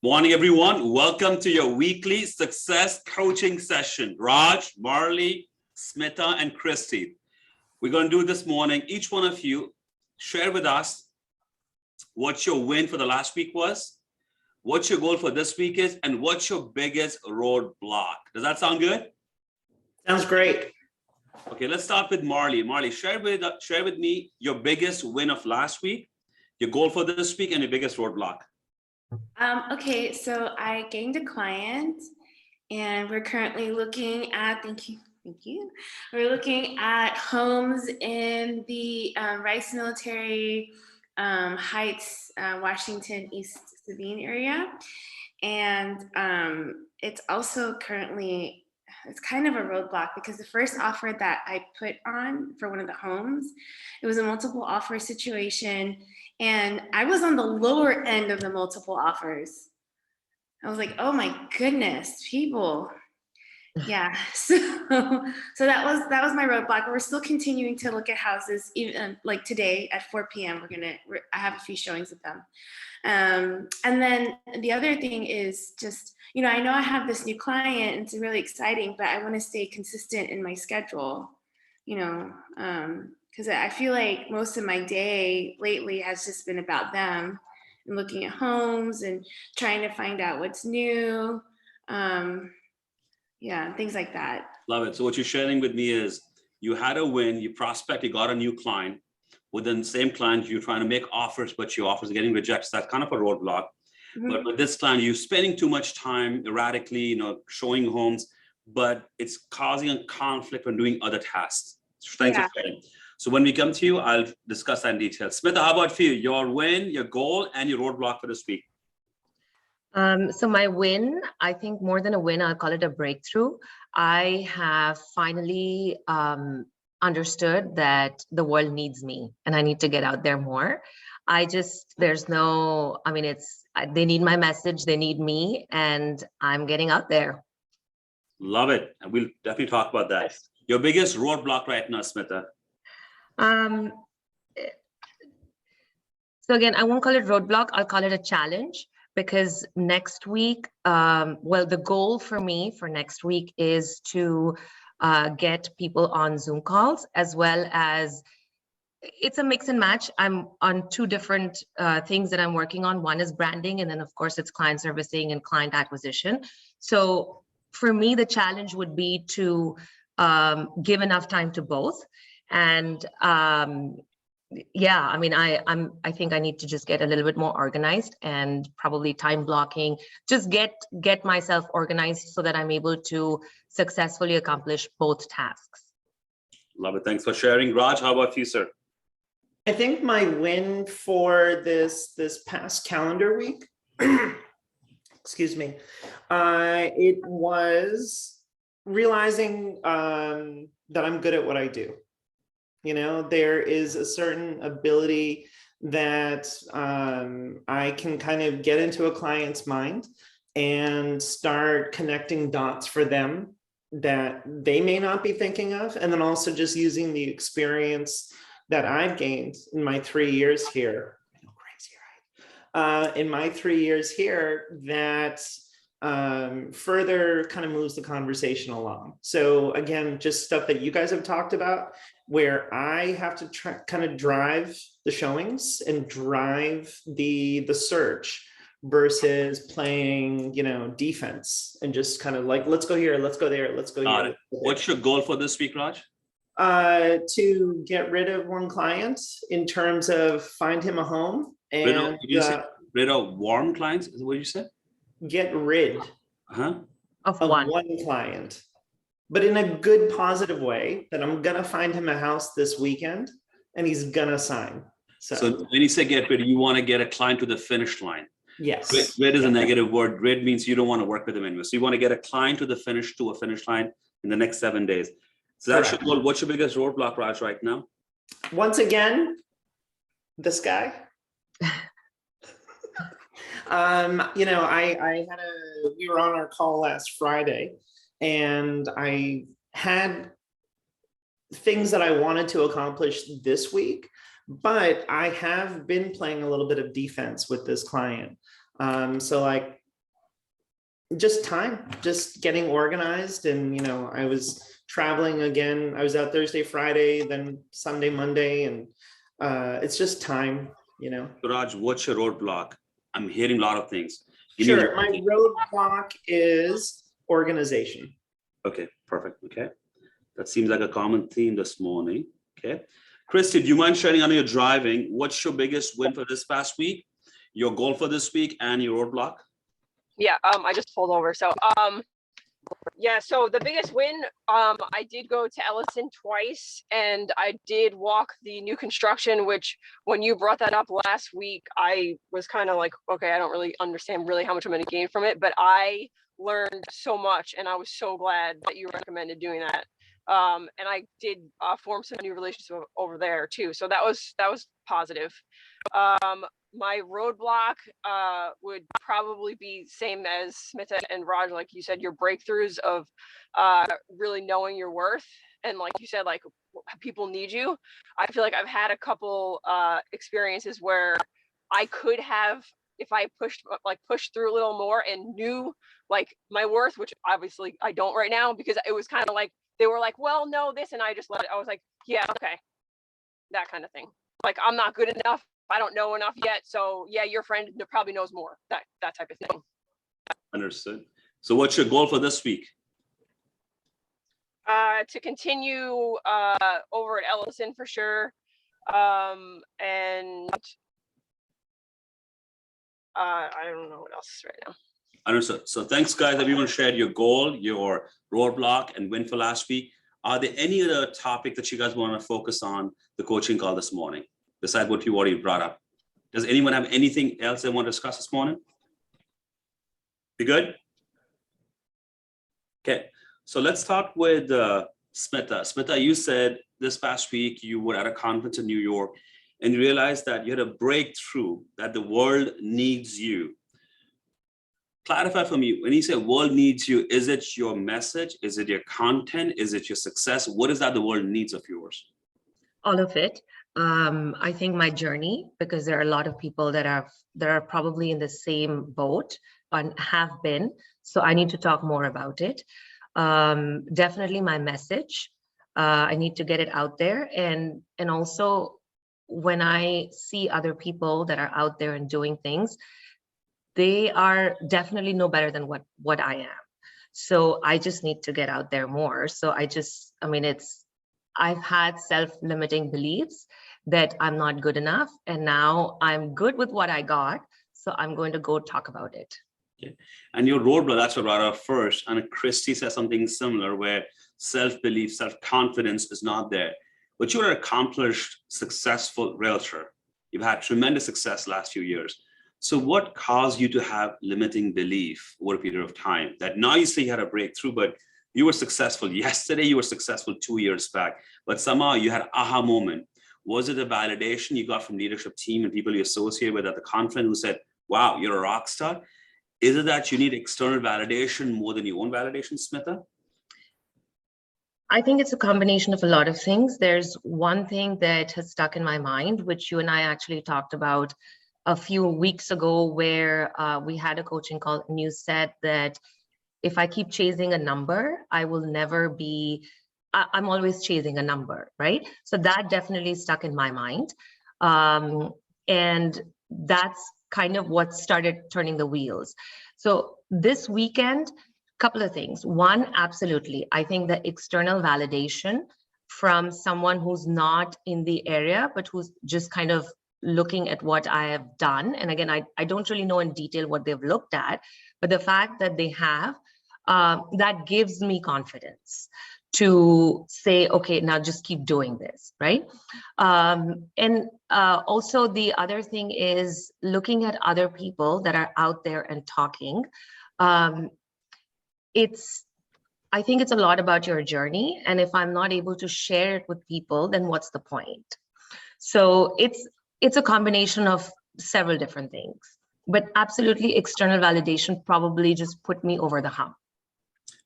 Morning, everyone. Welcome to your weekly success coaching session. Raj, Marley, Smita, and Christy. We're going to do this morning. Each one of you share with us what your win for the last week was, what your goal for this week is, and what's your biggest roadblock. Does that sound good? Sounds great. Okay, let's start with Marley. Marley, share with me your biggest win of last week, your goal for this week, and your biggest roadblock. Okay, so I gained a client and we're currently looking at, thank you. We're looking at homes in the Rice Military Heights, Washington, East Sabine area. And it's also currently, it's kind of a roadblock because the first offer that I put on for one of the homes, it was a multiple offer situation. And I was on the lower end of the multiple offers. I was like, oh my goodness, people. Yeah, so that was my roadblock. We're still continuing to look at houses, even like today at 4 p.m. I have a few showings of them. And then the other thing is just, I know I have this new client and it's really exciting, but I want to stay consistent in my schedule, because I feel like most of my day lately has just been about them and looking at homes and trying to find out what's new. Things like that. Love it. So what you're sharing with me is you had a win, you got a new client. Within the same client, you're trying to make offers, but your offers are getting rejected. That's kind of a roadblock. Mm-hmm. But with this client, you're spending too much time erratically, showing homes, but it's causing a conflict when doing other tasks. So when we come to you, I'll discuss that in detail. Smita, how about for you? Your win, your goal, and your roadblock for this week. So my win, I think more than a win, I'll call it a breakthrough. I have finally understood that the world needs me and I need to get out there more. they need my message, they need me, and I'm getting out there. Love it. And we'll definitely talk about that. Your biggest roadblock right now, Smita? So again, I won't call it roadblock, I'll call it a challenge. Because next week, the goal for me for next week is to get people on Zoom calls, as well as it's a mix and match. I'm on two different things that I'm working on. One is branding, and then of course it's client servicing and client acquisition. So for me, the challenge would be to give enough time to both. And I think I need to just get a little bit more organized and probably time blocking, just get myself organized so that I'm able to successfully accomplish both tasks. Love it. Thanks for sharing. Raj, how about you, sir? I think my win for this past calendar week, excuse me, it was realizing that I'm good at what I do. There is a certain ability that I can kind of get into a client's mind and start connecting dots for them that they may not be thinking of. And then also just using the experience that I've gained in my 3 years here. I know, crazy, right? In my 3 years here, that further kind of moves the conversation along. So again, just stuff that you guys have talked about, where I have to kind of drive the showings and drive the search versus playing, defense and just kind of like, let's go here, let's go there, let's go here. What's your goal for this week, Raj? To get rid of one client in terms of find him a home and rid of warm clients, is what you said? Get rid of one client, but in a good, positive way, that I'm gonna find him a house this weekend and he's gonna sign. So when you say get rid, you want to get a client to the finish line. Yes. Rid is a negative word. Rid means you don't want to work with them anymore. So you want to get a client to a finish line in the next 7 days. So that's your goal. What's your biggest roadblock, Raj, right now? Once again, this guy. We were on our call last Friday, and I had things that I wanted to accomplish this week, but I have been playing a little bit of defense with this client. So like just time, just getting organized. And, you know, I was traveling again. I was out Thursday, Friday, then Sunday, Monday, and it's just time, you know. Raj, what's your roadblock? I'm hearing a lot of things. Sure, my roadblock is organization. Okay, perfect. Okay, that seems like a common theme this morning. Okay, Christy, do you mind sharing? I know you're driving. What's your biggest win for this past week? Your goal for this week and your roadblock? Yeah, I just pulled over. So, yeah, so the biggest win, I did go to Ellison twice, and I did walk the new construction, which when you brought that up last week, I was kind of like, okay, I don't really understand really how much I'm going to gain from it, but I learned so much, and I was so glad that you recommended doing that. And I did form some new relationships over there too. So that was positive. My roadblock would probably be same as Smita and Raj, like you said, your breakthroughs of really knowing your worth. And like you said, like people need you. I feel like I've had a couple experiences where I could have, if I pushed through a little more and knew like my worth, which obviously I don't right now, because it was kind of like, they were like, well, no, this, and I just let it, I was like, yeah, okay. That kind of thing. Like, I'm not good enough. I don't know enough yet. So yeah, your friend probably knows more, that type of thing. Understood. So what's your goal for this week? To continue over at Ellison for sure. And I don't know what else right now. Understood. So thanks, guys. Everyone shared your goal, your roadblock, and win for last week. Are there any other topic that you guys want to focus on the coaching call this morning, besides what you already brought up? Does anyone have anything else they want to discuss this morning? You good? Okay. So let's start with Smita. Smita, you said this past week you were at a conference in New York and you realized that you had a breakthrough, that the world needs you. Clarify for me, when you say world needs you, is it your message? Is it your content? Is it your success? What is that the world needs of yours? All of it. I think my journey, because there are a lot of people that are probably in the same boat and have been. So I need to talk more about it. Definitely my message. I need to get it out there. And also when I see other people that are out there and doing things, they are definitely no better than what I am. So I just need to get out there more. So I've had self-limiting beliefs that I'm not good enough. And now I'm good with what I got. So I'm going to go talk about it. Okay. And your roadblock, that's what brought up first. And Christy says something similar where self-belief, self-confidence is not there. But you're an accomplished, successful realtor. You've had tremendous success last few years. So what caused you to have limiting belief over a period of time? That now you say you had a breakthrough, but you were successful yesterday, you were successful 2 years back, but somehow you had an aha moment. Was it a validation you got from leadership team and people you associate with at the conference who said, wow, you're a rock star? Is it that you need external validation more than your own validation, Smita? I think it's a combination of a lot of things. There's one thing that has stuck in my mind, which you and I actually talked about a few weeks ago, where we had a coaching call and you said that if I keep chasing a number, I will never be, I'm always chasing a number, right? So that definitely stuck in my mind. And that's kind of what started turning the wheels. So this weekend, couple of things. One, absolutely. I think the external validation from someone who's not in the area, but who's just kind of looking at what I have done. And again, I don't really know in detail what they've looked at, but the fact that they have, that gives me confidence to say, okay, now just keep doing this, right? And also the other thing is looking at other people that are out there and talking. I think it's a lot about your journey. And if I'm not able to share it with people, then what's the point? So it's a combination of several different things, but absolutely external validation probably just put me over the hump.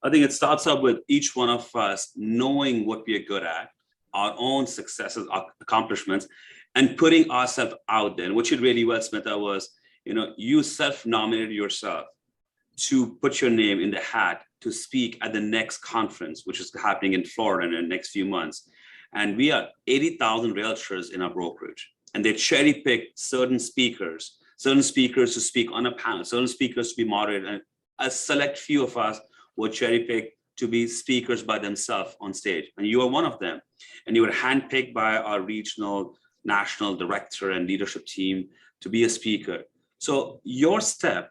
I think it starts up with each one of us knowing what we are good at, our own successes, our accomplishments, and putting ourselves out there. And what you did really well, Smita, was, you self-nominated yourself to put your name in the hat to speak at the next conference, which is happening in Florida in the next few months. And we are 80,000 realtors in our brokerage, and they cherry pick certain speakers to speak on a panel, certain speakers to be moderated, and a select few of us were cherry picked to be speakers by themselves on stage. And you are one of them. And you were handpicked by our regional, national director and leadership team to be a speaker. So your step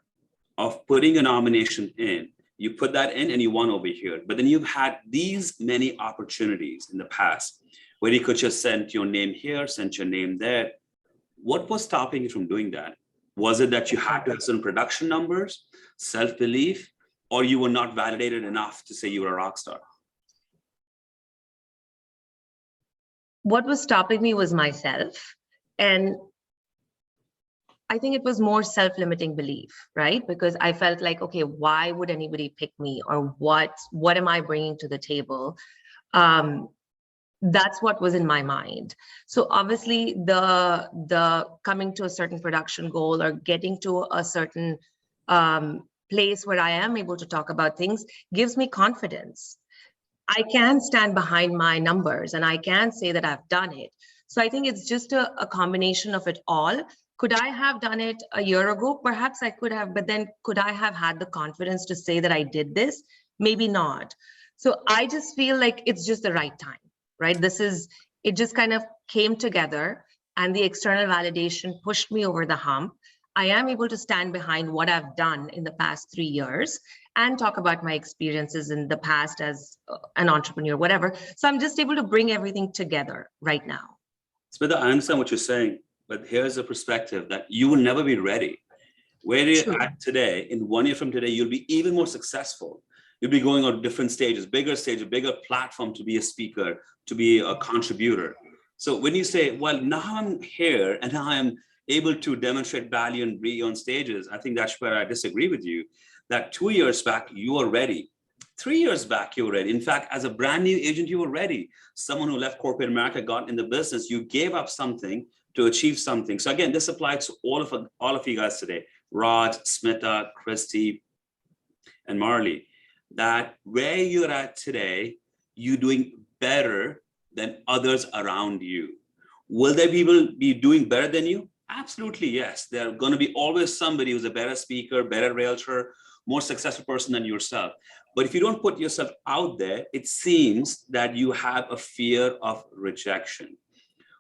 of putting a nomination in, you put that in and you won over here. But then you've had these many opportunities in the past where you could just send your name here, send your name there. What was stopping you from doing that? Was it that you had to have some production numbers, self-belief, or you were not validated enough to say you were a rock star? What was stopping me was myself. And I think it was more self-limiting belief, right? Because I felt like, okay, why would anybody pick me, or what am I bringing to the table? That's what was in my mind. So obviously the coming to a certain production goal or getting to a certain place where I am able to talk about things gives me confidence. I can stand behind my numbers and I can say that I've done it. So I think it's just a combination of it all. Could I have done it a year ago? Perhaps I could have, but then could I have had the confidence to say that I did this? Maybe not. So I just feel like it's just the right time, right? It just kind of came together, and the external validation pushed me over the hump. I am able to stand behind what I've done in the past 3 years and talk about my experiences in the past as an entrepreneur, whatever. So I'm just able to bring everything together right now. Smita, I understand what you're saying, but here's a perspective that you will never be ready. Where you're at today, in 1 year from today, you'll be even more successful. You'll be going on different stages, bigger stage, a bigger platform to be a speaker, to be a contributor. So when you say, well, now I'm here and now I'm able to demonstrate value and be on stages, I think that's where I disagree with you. That 2 years back, you were ready. 3 years back, you were ready. In fact, as a brand new agent, you were ready. Someone who left corporate America, got in the business, you gave up something to achieve something. So again, this applies to all of you guys today, Raj, Smita, Christy, and Marley, that where you're at today, you're doing better than others around you. Will there people be doing better than you? Absolutely, yes. There are going to be always somebody who's a better speaker, better realtor, more successful person than yourself. But if you don't put yourself out there, it seems that you have a fear of rejection.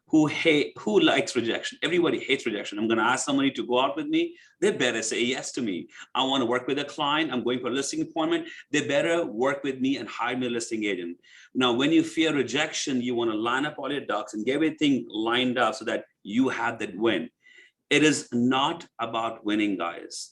Who likes rejection? Everybody hates rejection. I'm going to ask somebody to go out with me. They better say yes to me. I want to work with a client. I'm going for a listing appointment. They better work with me and hire me a listing agent. Now, when you fear rejection, you want to line up all your ducks and get everything lined up so that you have that win. It is not about winning, guys.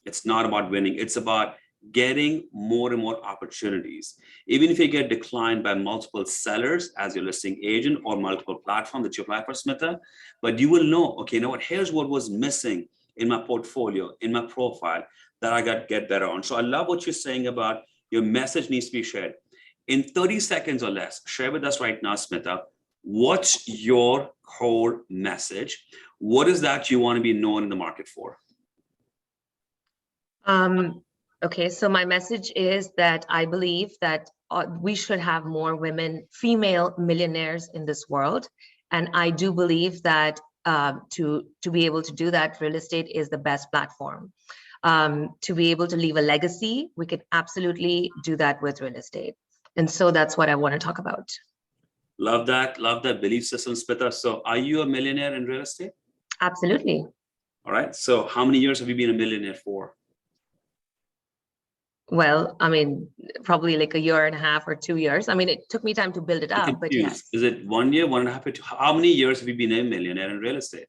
It's not about winning. It's about getting more and more opportunities. Even if you get declined by multiple sellers as your listing agent or multiple platforms that you apply for, Smita, but you will know, okay, you know what, here's what was missing in my portfolio, in my profile that I got to get better on. So I love what you're saying about your message needs to be shared. In 30 seconds or less, share with us right now, Smita, what's your core message? What is that you want to be known in the market for? Okay, so my message is that I believe that we should have more women, female millionaires in this world. And I do believe that to be able to do that, real estate is the best platform. To be able to leave a legacy, we can absolutely do that with real estate. And so that's what I want to talk about. Love that belief system, Smita. So are you a millionaire in real estate? Absolutely. All right, so how many years have you been a millionaire for? Well, I mean, probably like a year and a half or 2 years. I mean, it took me time to build it up, but yes. Is it 1 year, 1.5 years? How many years have you been a millionaire in real estate?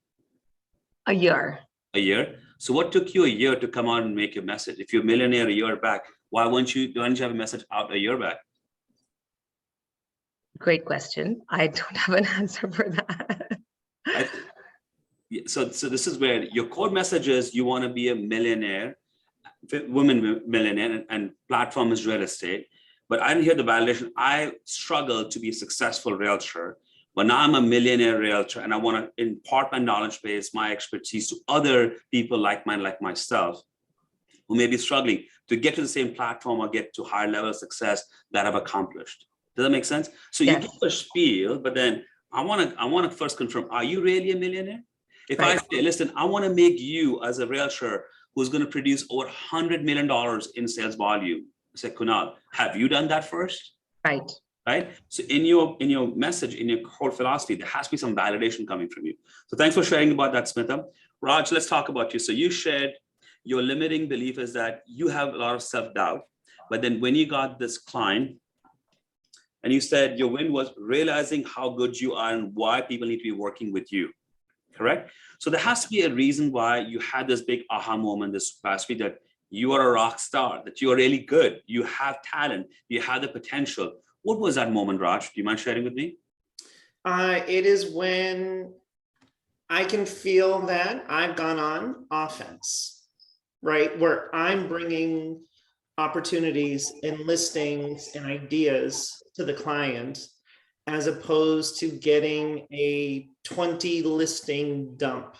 A year. A year? So what took you a year to come out and make your message? If you're a millionaire a year back, why didn't you have a message out a year back? Great question. I don't have an answer for that. So this is where your core message is you want to be a millionaire, women millionaire, and platform is real estate. But I didn't hear the validation. I struggled to be a successful realtor, but now I'm a millionaire realtor and I want to impart my knowledge base, my expertise to other people like mine, like myself. who may be struggling to get to the same platform or get to higher level of success that I've accomplished. Does that make sense? So you Yes. give a spiel, but then I want to first confirm, are you really a millionaire? If Right. I say, listen, I want to make you as a realtor who's going to produce over $100 million in sales volume. I say, Kunal, have you done that first? Right. Right? So in your message, in your whole philosophy, there has to be some validation coming from you. So thanks for sharing about that, Smita. Raj, let's talk about you. So you shared your limiting belief is that you have a lot of self-doubt, but then when you got this client and you said your win was realizing how good you are and why people need to be working with you, correct? So there has to be a reason why you had this big aha moment this past week that you are a rock star, that you are really good, you have talent, you have the potential. What was that moment, Raj? Do you mind sharing with me? It is when I can feel that I've gone on offense, right? Where I'm bringing opportunities and listings and ideas to the client, as opposed to getting a 20 listing dump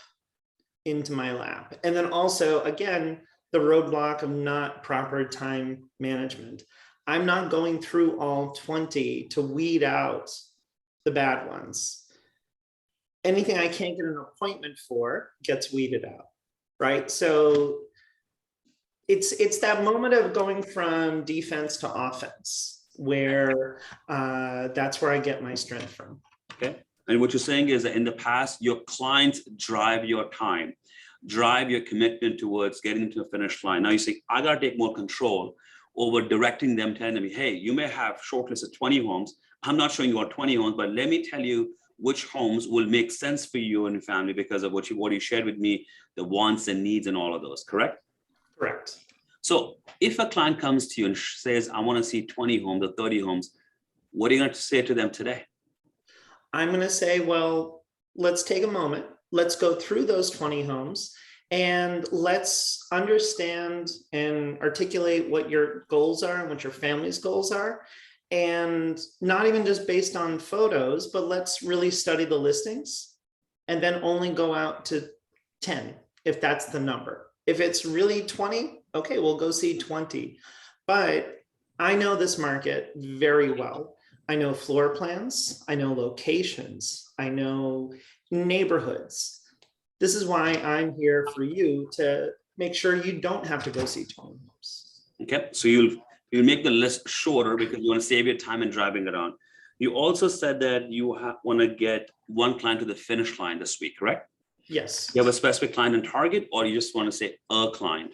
into my lap. And then also, again, the roadblock of not proper time management. I'm not going through all 20 to weed out the bad ones. Anything I can't get an appointment for gets weeded out, right? So it's that moment of going from defense to offense where that's where I get my strength from. Okay. And what you're saying is that in the past, your clients drive your time, drive your commitment towards getting to the finish line. Now you say, I got to take more control over directing them, telling them, hey, you may have shortlisted 20 homes. I'm not showing you all 20 homes, but let me tell you which homes will make sense for you and your family because of what you shared with me, the wants and needs and all of those, correct? Correct. So if a client comes to you and says, I want to see 20 homes or 30 homes, what are you going to say to them today? I'm going to say, well, let's take a moment. Let's go through those 20 homes and let's understand and articulate what your goals are and what your family's goals are. And not even just based on photos, but let's really study the listings and then only go out to 10 if that's the number. If it's really 20, okay, we'll go see 20. But I know this market very well. I know floor plans, I know locations, I know neighborhoods. This is why I'm here for you to make sure you don't have to go see 20 homes. Okay, so you'll make the list shorter because you want to save your time in driving around. You also said that you want to get one client to the finish line this week, correct? Yes. You have a specific client in target, or you just want to say a client?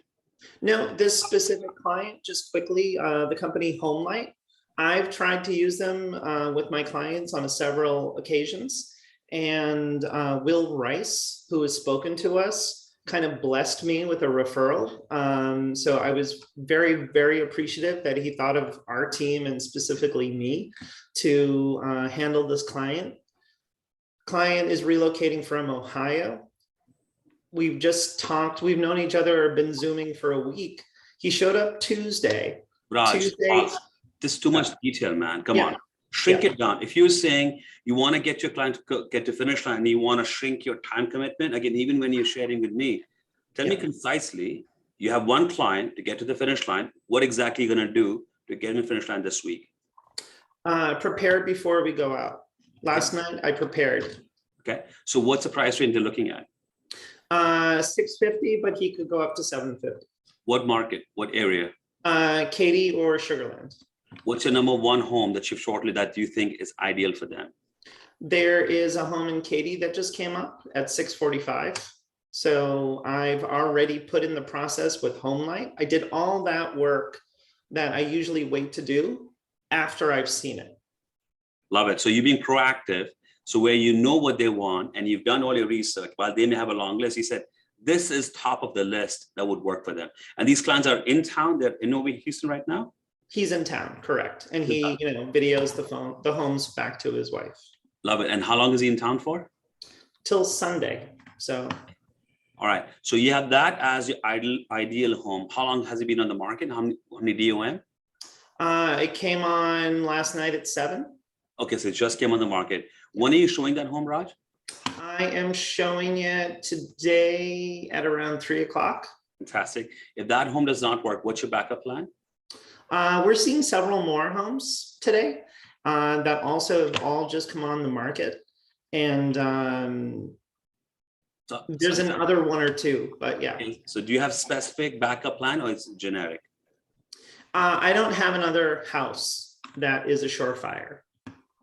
No, this specific client, just quickly, the company HomeLight. I've tried to use them with my clients on several occasions. And Will Rice, who has spoken to us, kind of blessed me with a referral. So I was very, very appreciative that he thought of our team and specifically me to handle this client. Client is relocating from Ohio. We've just talked, we've known each other or been Zooming for a week. He showed up Tuesday. Raj, this is too much detail, man. Come on, shrink it down. If you're saying you want to get your client to get to finish line and you want to shrink your time commitment, again, even when you're sharing with me, tell me concisely, you have one client to get to the finish line. What exactly are you going to do to get in the finish line this week? Prepared before we go out. Last night I prepared. Okay. So what's the price range you're looking at? 650, but he could go up to 750. What market? What area? Katy or Sugarland. What's your number one home that you've shortlisted that you think is ideal for them? There is a home in Katy that just came up at 645. So I've already put in the process with HomeLight. I did all that work that I usually wait to do after I've seen it. Love it. So you're being proactive. So where you know what they want and you've done all your research, while they may have a long list, you said, this is top of the list that would work for them. And these clients are in town, they're in over Houston right now? He's in town, correct. And he, videos the homes back to his wife. Love it. And how long is he in town for? Till Sunday. So. All right. So you have that as your ideal home. How long has it been on the market? How many DOM? It came on last night at 7. Okay, so it just came on the market. When are you showing that home, Raj? I am showing it today at around 3 o'clock. Fantastic. If that home does not work, what's your backup plan? We're seeing several more homes today that also have all just come on the market. And there's another one or two, but yeah. Okay, so do you have specific backup plan or it's generic? I don't have another house that is a surefire.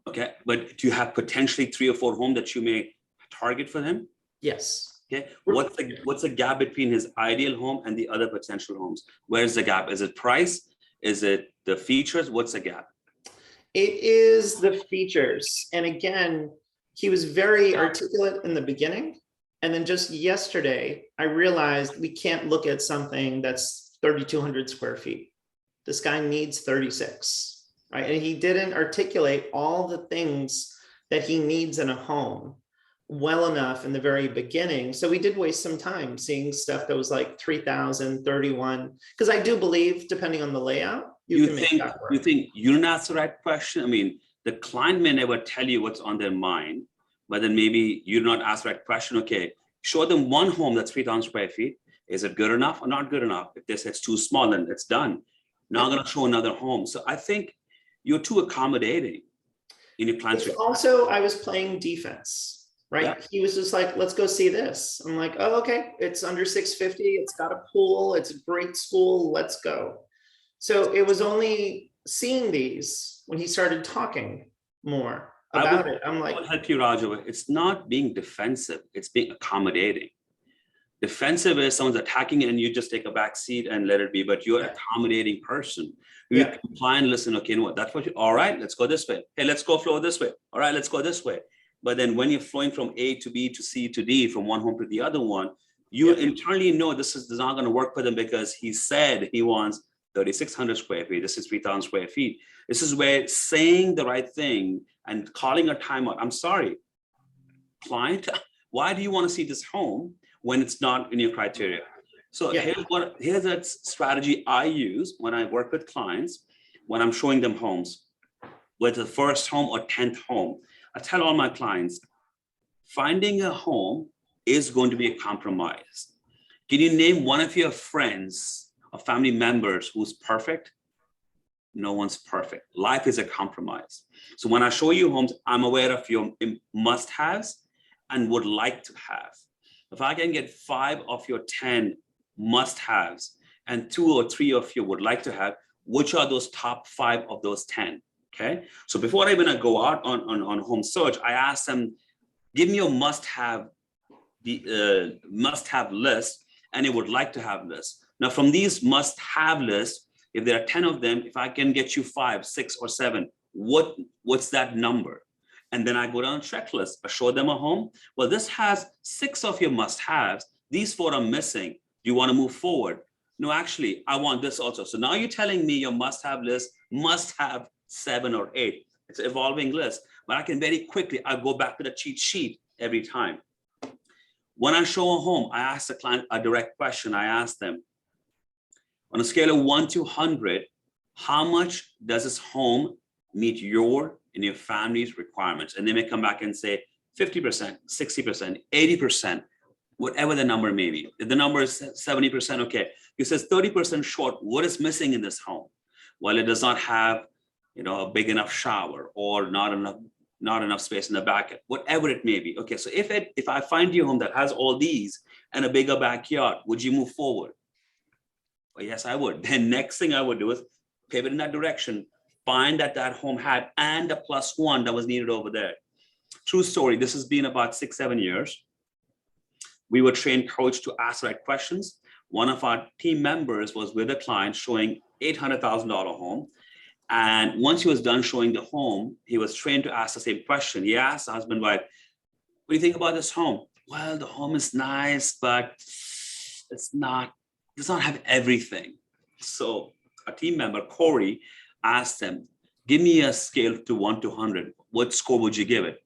Okay, but do you have potentially 3 or 4 homes that you may target for him? Yes. Okay, what's the gap between his ideal home and the other potential homes? Where's the gap? Is it price? Is it the features? What's the gap? It is the features. And again, he was very articulate in the beginning. And then just yesterday, I realized we can't look at something that's 3,200 square feet. This guy needs 36, right? And he didn't articulate all the things that he needs in a home well enough in the very beginning. So we did waste some time seeing stuff that was like 3,000, 31, because I do believe, depending on the layout, you think you didn't ask the right question? I mean, the client may never tell you what's on their mind, but then maybe you not ask the right question. Okay, show them one home that's 3,000 square feet. Is it good enough or not good enough? If they say it's too small, then it's done. Now I'm going to show another home. So I think you're too accommodating in your client's request. Also, I was playing defense, right? Yeah. He was just like, let's go see this. I'm like, oh, okay, it's under 650. It's got a pool. It's a great school. Let's go. So it was only seeing these when he started talking more about it. I'm like, I would help you, Raju. It's not being defensive. It's being accommodating. Defensive is someone's attacking and you just take a back seat and let it be, but you're an accommodating person. You comply and listen, okay, you know what, that's what you, all right, let's go this way. Hey, let's go flow this way. All right, let's go this way. But then when you're flowing from A to B to C to D, from one home to the other one, you internally know this is not going to work for them because he said he wants 3,600 square feet. This is 3,000 square feet. This is where saying the right thing and calling a timeout. I'm sorry, client, why do you want to see this home when it's not in your criteria? So here's a strategy I use when I work with clients, when I'm showing them homes, whether the first home or 10th home. I tell all my clients, finding a home is going to be a compromise. Can you name one of your friends or family members who's perfect? No one's perfect. Life is a compromise. So when I show you homes, I'm aware of your must-haves and would like to have. If I can get 5 of your 10 must-haves and 2 or 3 of you would like to have, which are those top 5 of those 10? Okay. So before I even go out on home search, I ask them, give me your must-have list and it would like to have list. Now from these must-have lists, if there are 10 of them, if I can get you 5, 6, or 7, what's that number? And then I go down a checklist, I show them a home. Well, this has 6 of your must-haves. These 4 are missing. Do you want to move forward? No, actually, I want this also. So now you're telling me your must-have list must have 7 or 8. It's an evolving list, but I can very quickly, I'll go back to the cheat sheet every time. When I show a home, I ask the client a direct question. I ask them, on a scale of 1 to 100, how much does this home meet your and your family's requirements? And they may come back and say 50%, 60%, 80%, whatever the number may be. If the number is 70%, okay. He says 30% short, what is missing in this home? Well, it does not have, a big enough shower or not enough space in the back, whatever it may be. Okay, so if I find you a home that has all these and a bigger backyard, would you move forward? Well, yes, I would. Then next thing I would do is pivot in that direction, find that home had and a +1 that was needed over there. True story, this has been about 6-7 years. We were trained, coached to ask the right questions. One of our team members was with a client showing $800,000 home. And once he was done showing the home, he was trained to ask the same question. He asked the husband, wife, what do you think about this home? Well, the home is nice, but it does not have everything. So a team member, Corey, asked them, give me a scale to 1 to 100. What score would you give it?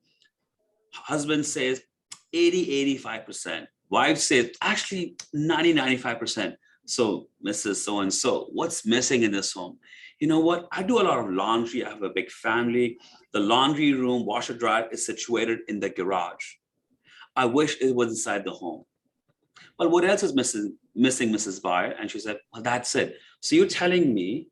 Husband says 80, 85%. Wife says, actually 90, 95%. So Mrs. So-and-so, what's missing in this home? You know what? I do a lot of laundry. I have a big family. The laundry room, washer dryer is situated in the garage. I wish it was inside the home. well, what else is missing, Mrs. Buyer? And she said, well, that's it. So you're telling me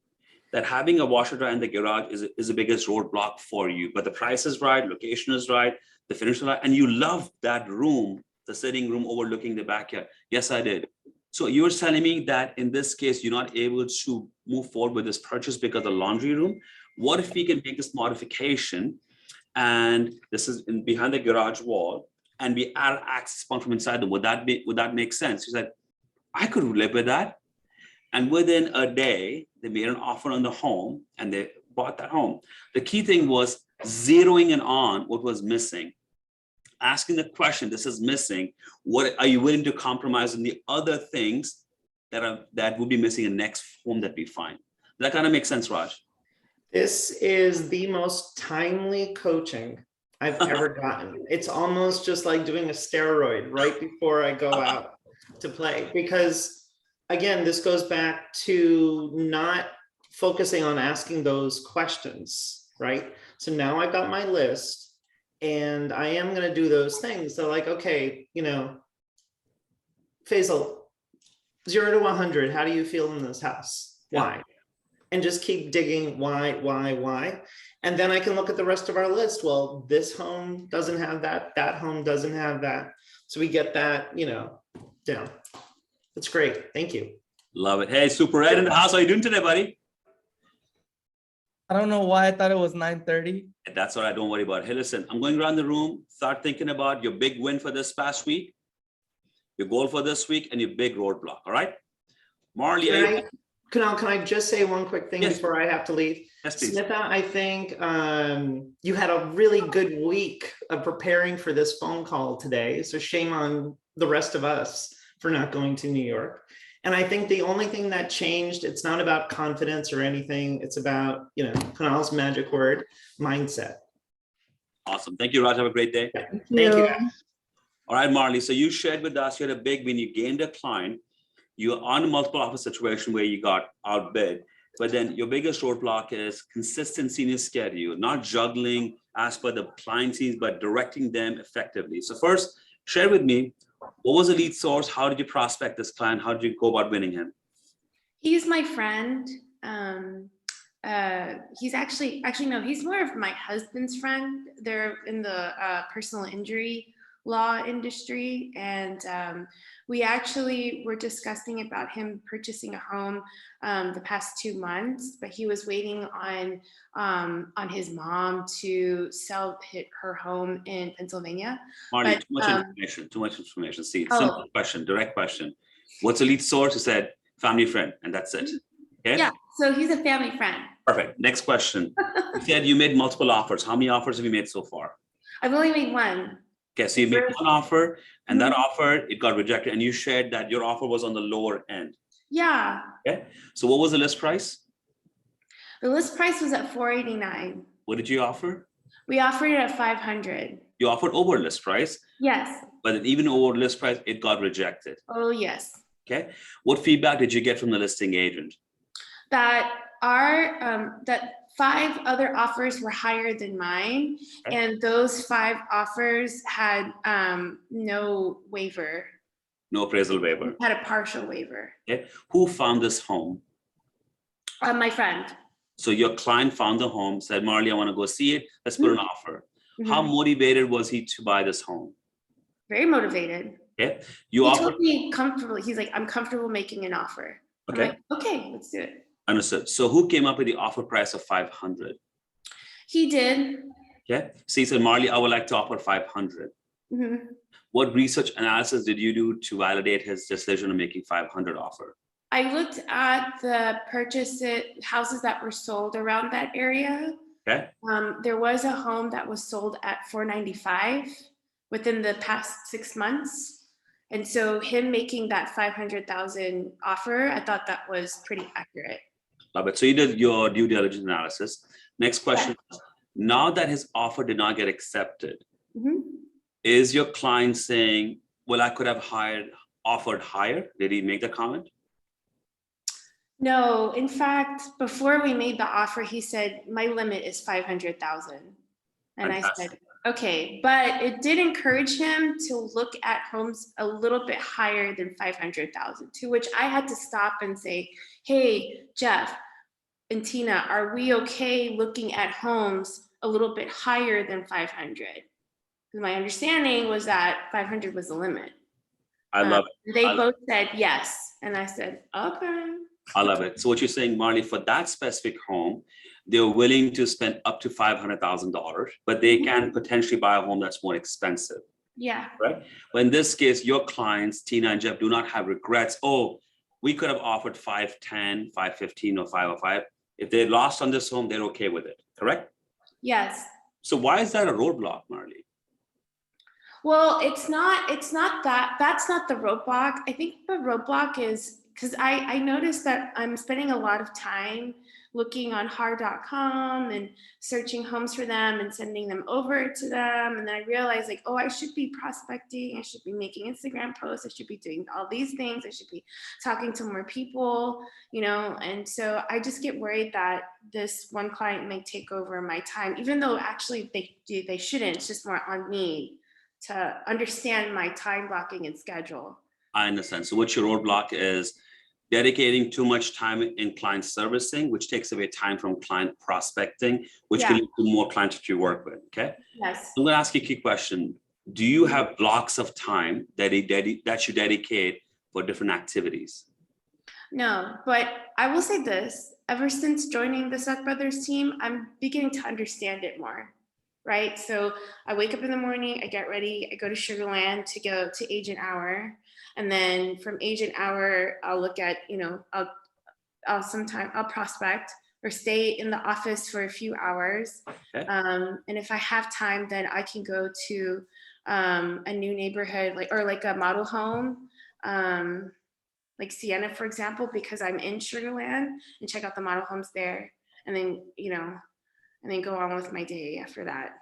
that having a washer dryer in the garage is the biggest roadblock for you, but the price is right, location is right, the finish is right, and you love that room, the sitting room overlooking the backyard. Yes, I did. So you're telling me that in this case, you're not able to move forward with this purchase because of the laundry room. What if we can make this modification, and this is behind the garage wall, and we add access point from inside them? Would that make sense? She said, I could live with that. And within a day, they made an offer on the home and they bought that home. The key thing was zeroing in on what was missing, asking the question, this is missing. What are you willing to compromise on the other things that will be missing in the next home that we find? That kind of makes sense, Raj. This is the most timely coaching I've ever gotten. It's almost just like doing a steroid right before I go out to play, because again, this goes back to not focusing on asking those questions, right? So now I've got my list and I am going to do those things. So like, okay, Faisal, 0 to 100, how do you feel in this house? Why? And just keep digging why. And then I can look at the rest of our list. Well, this home doesn't have that, that home doesn't have that. So we get that, down. That's great. Thank you. Love it. Hey, Super Ed in the house. How are you doing today, buddy? I don't know why I thought it was 9:30. That's all right. Don't worry about it. Hey, listen, I'm going around the room. Start thinking about your big win for this past week, your goal for this week, and your big roadblock. All right? Marley, Kunal, can I just say one quick thing before I have to leave? Yes, please. Smitha, I think you had a really good week of preparing for this phone call today. So shame on the rest of us for not going to New York. And I think the only thing that changed, it's not about confidence or anything. It's about, Kunal's magic word, mindset. Awesome. Thank you, Raj. Have a great day. Thank you. All right, Marley. So you shared with us, you had a big win. You gained a client. You're on a multiple offer situation where you got outbid. But then your biggest roadblock is consistency in your schedule, not juggling as per the client's needs, but directing them effectively. So first, share with me, what was the lead source? How did you prospect this client? How did you go about winning him? He's my friend. He's actually no, he's more of my husband's friend. They're in the personal injury law industry, and we actually were discussing about him purchasing a home the past 2 months, but he was waiting on his mom to sell her home in Pennsylvania. Marley, but, too much information. See, simple question, direct question. What's the lead source? You said family friend, and that's it. Okay? Yeah, so he's a family friend. Perfect. Next question. You said you made multiple offers. How many offers have you made so far? I've only made one. Okay, so you made one offer, and that offer, it got rejected, and you shared that your offer was on the lower end. Yeah. Okay, so what was the list price? The list price was at $489. What did you offer? We offered it at $500. You offered over list price, Yes. but even over list price, it got rejected. Oh, yes. Okay, what feedback did you get from the listing agent? That that 5 other offers were higher than mine, Okay. and those 5 offers had no waiver. No appraisal waiver. Had a partial waiver. Okay, who found this home? My friend. So your client found the home, said, Marley, I want to go see it. Let's put an offer. How motivated was he to buy this home? Very motivated. Okay, He told me comfortable. He's like, I'm comfortable making an offer. Okay. I'm like, okay, let's do it. Understood. So who came up with the offer price of 500? He did. Okay, so he said, Marley, I would like to offer 500. What research analysis did you do to validate his decision of making 500 offer? I looked at the houses that were sold around that area. Okay. There was a home that was sold at $495 within the past 6 months. And so him making that 500,000 offer, I thought that was pretty accurate. Love it. So you did your due diligence analysis. Next question. Yeah. Now that his offer did not get accepted, is your client saying, well, I could have offered higher? Did he make the comment? No, in fact, before we made the offer, he said, my limit is 500,000. And I said, Okay, but it did encourage him to look at homes a little bit higher than 500,000, to which I had to stop and say, hey, Jeff and Tina, are we okay looking at homes a little bit higher than 500? Because my understanding was that 500 was the limit. I love it. They both said yes. And I said, okay. I love it. So what you're saying, Marley, for that specific home, they're willing to spend up to $500,000, but they can potentially buy a home that's more expensive, Yeah. right? But in this case, your clients, Tina and Jeff, do not have regrets. Oh, we could have offered 510, 515, or 505. If they lost on this home, they're okay with it, correct? Yes. So why is that a roadblock, Marley? Well, it's not that's not the roadblock. I think the roadblock is because I noticed that I'm spending a lot of time looking on har.com and searching homes for them and sending them over to them. And then I realized like, oh, I should be prospecting. I should be making Instagram posts. I should be doing all these things. I should be talking to more people, you know? And so I just get worried that this one client may take over my time, even though actually they shouldn't. It's just more on me to understand my time blocking and schedule. I understand. So what your roadblock is dedicating too much time in client servicing, which takes away time from client prospecting, which can lead to more clients that you work with, okay? Yes. I'm gonna ask you a key question. Do you have blocks of time that you dedicate for different activities? No, but I will say this, ever since joining the Seth Brothers team, I'm beginning to understand it more. Right. So I wake up in the morning, I get ready, I go to Sugarland to go to Agent Hour. And then from Agent Hour, I'll look at, you know, I'll prospect or stay in the office for a few hours. Okay. And if I have time, then I can go to a new neighborhood, like a model home, like Sienna, for example, because I'm in Sugarland, and check out the model homes there. And then, you know, and then go on with my day after that.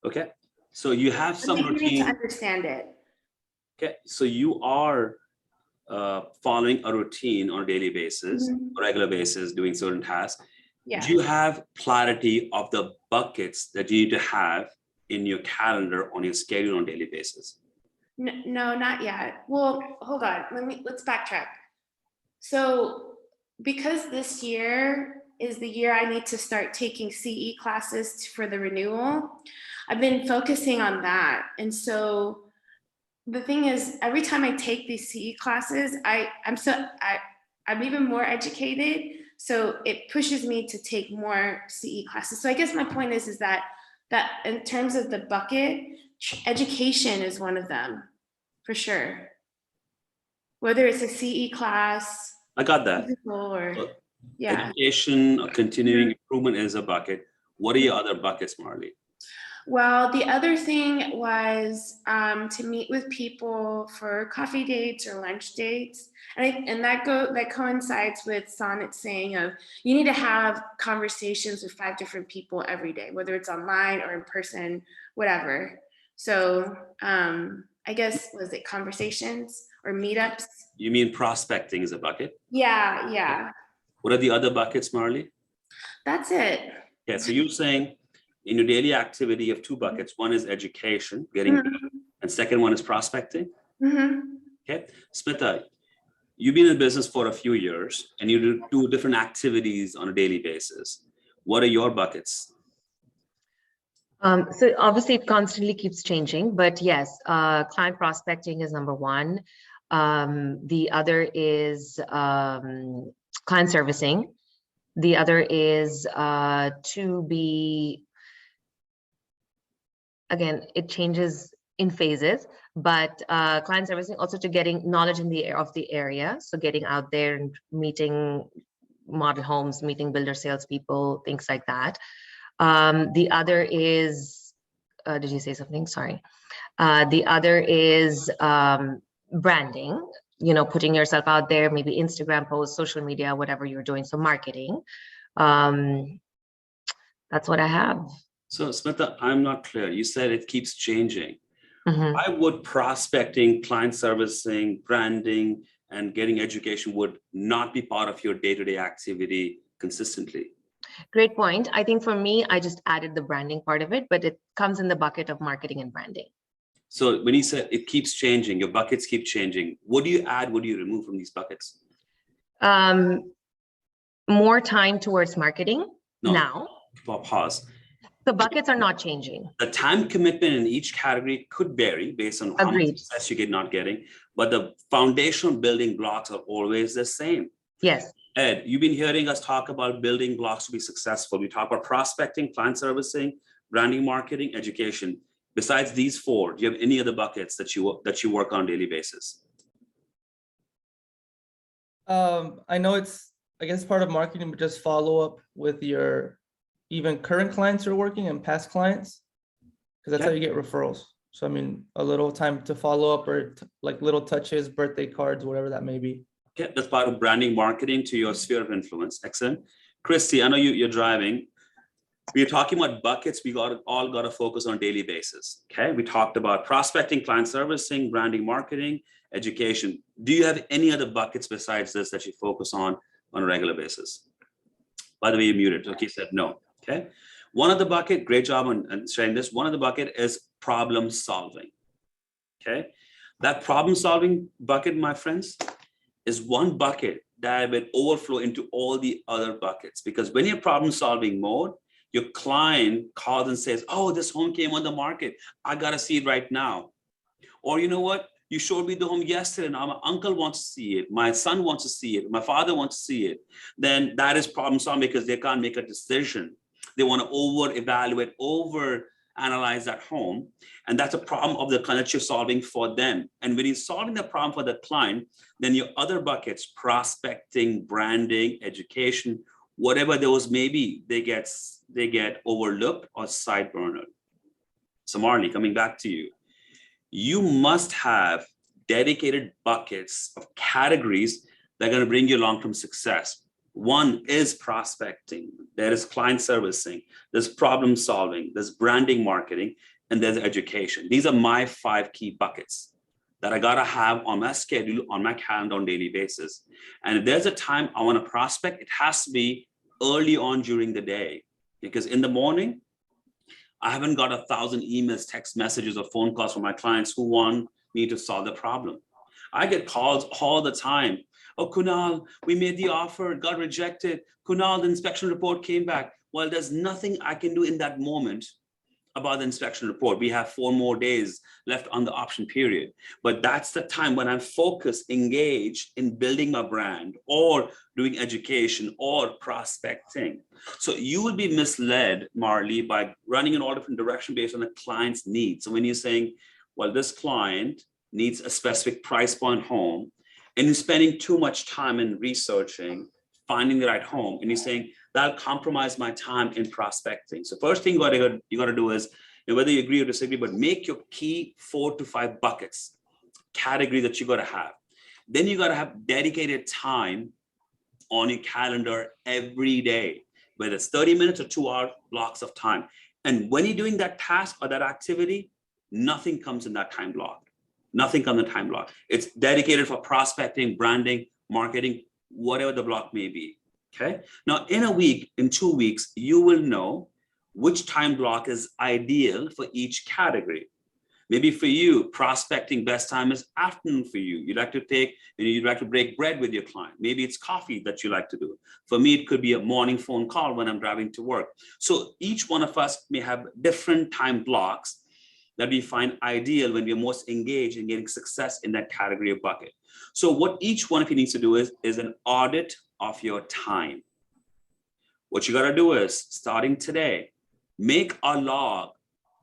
Okay. So you have some routine. To understand it. Okay. So you are following a routine on a daily basis, regular basis, doing certain tasks. Yeah. Do you have clarity of the buckets that you need to have in your calendar on your schedule on a daily basis? No, not yet. Well, hold on. Let's backtrack. So because this year is the year I need to start taking CE classes for the renewal, I've been focusing on that. And so the thing is, every time I take these CE classes, I'm even more educated. So it pushes me to take more CE classes. So I guess my point is that in terms of the bucket, education is one of them, for sure. Whether it's a CE class. I got that. Or, education, continuing improvement is a bucket. What are your other buckets, Marley? Well, the other thing was to meet with people for coffee dates or lunch dates. And that coincides with Sonnet's saying of you need to have conversations with 5 different people every day, whether it's online or in person, whatever. So I guess, was it conversations or meetups? You mean prospecting is a bucket? Yeah, yeah. What are the other buckets, Marley? That's it. Yeah, so you're saying in your daily activity you have 2 buckets. One is education, getting, and second one is prospecting. Okay, Smita, you've been in business for a few years and you do different activities on a daily basis. What are your buckets? So obviously it constantly keeps changing, but yes, client prospecting is number one. The other is client servicing. The other is to be, again, it changes in phases, but client servicing also to getting knowledge of the area. So getting out there and meeting model homes, meeting builder salespeople, things like that. The other is, did you say something? Sorry. The other is branding, you know, putting yourself out there, maybe Instagram posts, social media, whatever you're doing. So marketing. That's what I have. So Smita, I'm not clear. You said it keeps changing. Why would prospecting, client servicing, branding, and getting education would not be part of your day-to-day activity consistently? Great point. I think for me, I just added the branding part of it, but it comes in the bucket of marketing and branding. So when you said it keeps changing, your buckets keep changing, what do you add? What do you remove from these buckets? More time towards marketing No. now. Pause. The buckets are not changing. The time commitment in each category could vary based on how much Agreed. success you get not getting, but the foundational building blocks are always the same. Yes. Ed, you've been hearing us talk about building blocks to be successful. We talk about prospecting, client servicing, branding, marketing, education. Besides these four, do you have any other buckets that you work on a daily basis? I know it's, I guess, part of marketing, but just follow up with your even current clients you're working and past clients, because that's how you get referrals. So I mean, a little time to follow up, or like little touches, birthday cards, whatever that may be. Okay, that's part of branding, marketing to your sphere of influence. Excellent. Christy, I know you're driving. We're talking about buckets. We all got to focus on a daily basis. Okay, we talked about prospecting, client servicing, branding, marketing, education. Do you have any other buckets besides this that you focus on a regular basis? By the way, you muted. Okay, said no. Okay, one of the bucket. Great job on sharing this. One of the bucket is problem solving. Okay, that problem solving bucket, my friends, is one bucket that will overflow into all the other buckets, because when you're problem solving mode, your client calls and says, oh, this home came on the market. I got to see it right now. Or you know what? You showed me the home yesterday. Now my uncle wants to see it. My son wants to see it. My father wants to see it. Then that is problem solving, because they can't make a decision. They want to over evaluate, over analyze that home. And that's a problem of the client that you're solving for them. And when you're solving the problem for the client, then your other buckets, prospecting, branding, education, whatever those may be, they get overlooked or side burnered. So Marley, coming back to you, you must have dedicated buckets of categories that are going to bring you long-term success. One is prospecting, there is client servicing, there's problem solving, there's branding, marketing, and there's education. These are my 5 key buckets that I gotta have on my schedule, on my calendar on a daily basis. And if there's a time I want to prospect, it has to be early on during the day, because in the morning, I haven't got 1,000 emails, text messages, or phone calls from my clients who want me to solve the problem. I get calls all the time. Oh, Kunal, we made the offer, it got rejected. Kunal, the inspection report came back. Well, there's nothing I can do in that moment about the inspection report. We have 4 more days left on the option period. But that's the time when I'm focused, engaged in building my brand, or doing education, or prospecting. So you will be misled, Marley, by running in all different directions based on the client's needs. So when you're saying, well, this client needs a specific price point home, and you're spending too much time in researching, finding the right home, and you're saying, that'll compromise my time in prospecting. So first thing you got to do is, whether you agree or disagree, but make your key 4 to 5 buckets, category that you got to have. Then you got to have dedicated time on your calendar every day, whether it's 30 minutes or 2-hour blocks of time. And when you're doing that task or that activity, nothing comes in that time block. Nothing comes in the time block. It's dedicated for prospecting, branding, marketing, whatever the block may be. Okay. Now, in a week, in 2 weeks, you will know which time block is ideal for each category. Maybe for you, prospecting best time is afternoon for you. You'd like to break bread with your client. Maybe it's coffee that you like to do. For me, it could be a morning phone call when I'm driving to work. So each one of us may have different time blocks that we find ideal when we're most engaged in getting success in that category of bucket. So what each one of you needs to do is an audit of your time. What you got to do is, starting today, make a log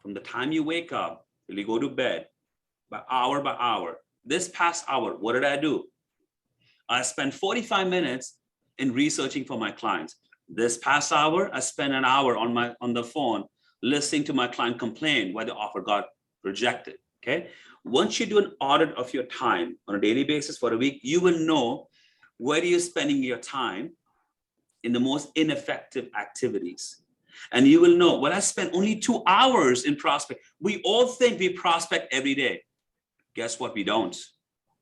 from the time you wake up till you go to bed, by hour. This past hour, what did I do? I spent 45 minutes in researching for my clients. This past hour, I spent an hour on the phone listening to my client complain why the offer got rejected. Okay. Once you do an audit of your time on a daily basis for a week, you will know where you're spending your time in the most ineffective activities. And you will know, well, I spent only 2 hours in prospect. We all think we prospect every day. Guess what? We don't.